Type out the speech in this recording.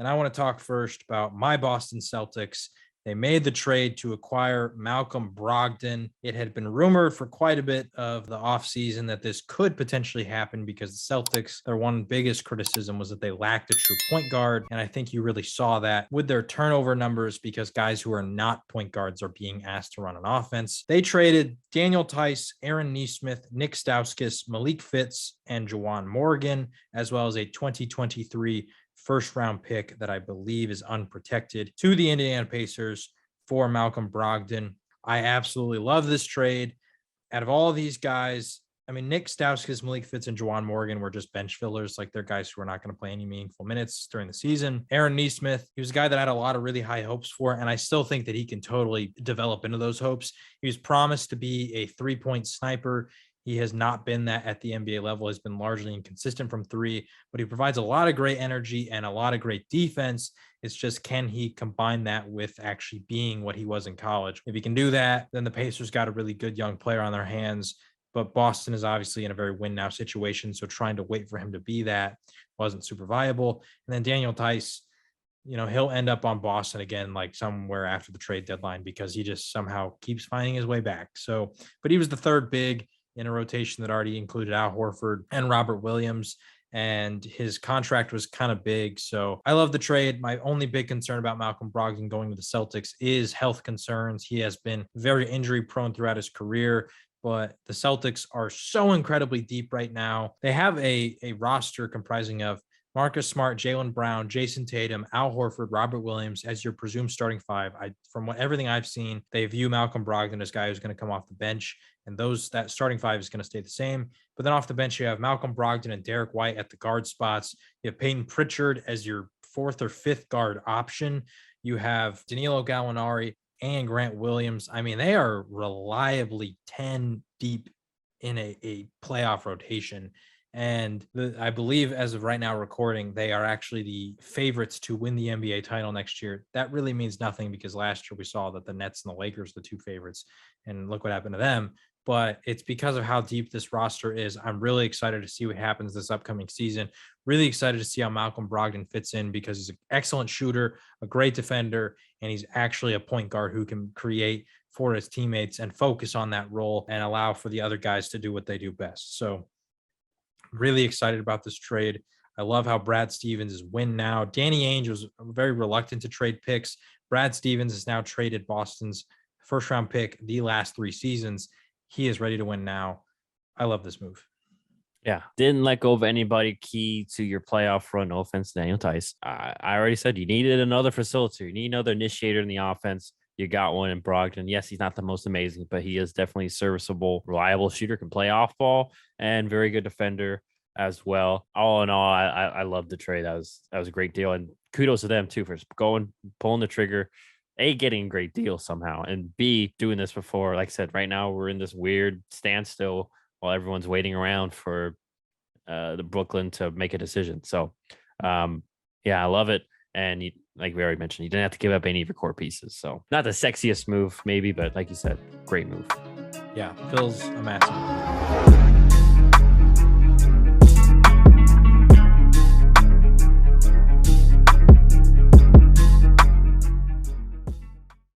And I want to talk first about my Boston Celtics. They made the trade to acquire Malcolm Brogdon. It had been rumored for quite a bit of the offseason that this could potentially happen because the Celtics, their one biggest criticism was that they lacked a true point guard. And I think you really saw that with their turnover numbers because guys who are not point guards are being asked to run an offense. They traded Daniel Tice, Aaron Nesmith, Nick Stauskas, Malik Fitz, and Juwan Morgan, as well as a 2023 first round pick that I believe is unprotected to the Indiana Pacers for Malcolm Brogdon. I absolutely love this trade. Out of all of these guys, I mean, Nick Stauskas, Malik Fitz, and Juwan Morgan were just bench fillers. Like they're guys who are not going to play any meaningful minutes during the season. Aaron Nesmith, he was a guy that I had a lot of really high hopes for, and I still think that he can totally develop into those hopes. He was promised to be a three-point sniper. He has not been that at the NBA level. He's been largely inconsistent from three, but he provides a lot of great energy and a lot of great defense. It's just, can he combine that with actually being what he was in college? If he can do that, then the Pacers got a really good young player on their hands. But Boston is obviously in a very win now situation. So trying to wait for him to be that wasn't super viable. And then Daniel Tice, he'll end up on Boston again, like somewhere after the trade deadline, because he just somehow keeps finding his way back. So, but he was the third big in a rotation that already included Al Horford and Robert Williams, and his contract was kind of big. So I love the trade. My only big concern about Malcolm Brogdon going to the Celtics is health concerns. He has been very injury prone throughout his career, but the Celtics are so incredibly deep right now. They have a roster comprising of Marcus Smart, Jaylen Brown, Jason Tatum, Al Horford, Robert Williams as your presumed starting five. From everything I've seen, they view Malcolm Brogdon as a guy who's going to come off the bench, and that starting five is going to stay the same. But then off the bench, you have Malcolm Brogdon and Derek White at the guard spots. You have Peyton Pritchard as your fourth or fifth guard option. You have Danilo Gallinari and Grant Williams. I mean, they are reliably 10 deep in a playoff rotation. And I believe as of right now recording, they are actually the favorites to win the NBA title next year. That really means nothing because last year we saw that the Nets and the Lakers were the two favorites, and look what happened to them. But it's because of how deep this roster is. I'm really excited to see what happens this upcoming season. Really excited to see how Malcolm Brogdon fits in because he's an excellent shooter, a great defender, and he's actually a point guard who can create for his teammates and focus on that role and allow for the other guys to do what they do best. So really excited about this trade. I love how Brad Stevens is win now. Danny Ainge was very reluctant to trade picks. Brad Stevens has now traded Boston's first round pick the last 3 seasons. He is ready to win now. I love this move. Yeah. Didn't let go of anybody key to your playoff run. No offense, Daniel Tice. I already said you needed another facilitator. You need another initiator in the offense. You got one in Brogdon. Yes, he's not the most amazing, but he is definitely a serviceable, reliable shooter, can play off ball, and very good defender as well. All in all, I love the trade. That was a great deal. And kudos to them too for pulling the trigger, A, getting a great deal somehow, and B, doing this before. Like I said, right now we're in this weird standstill while everyone's waiting around for the Brooklyn to make a decision. So yeah, I love it. And like we already mentioned, you didn't have to give up any of your core pieces. So not the sexiest move, maybe, but like you said, great move. Yeah, feels a massive.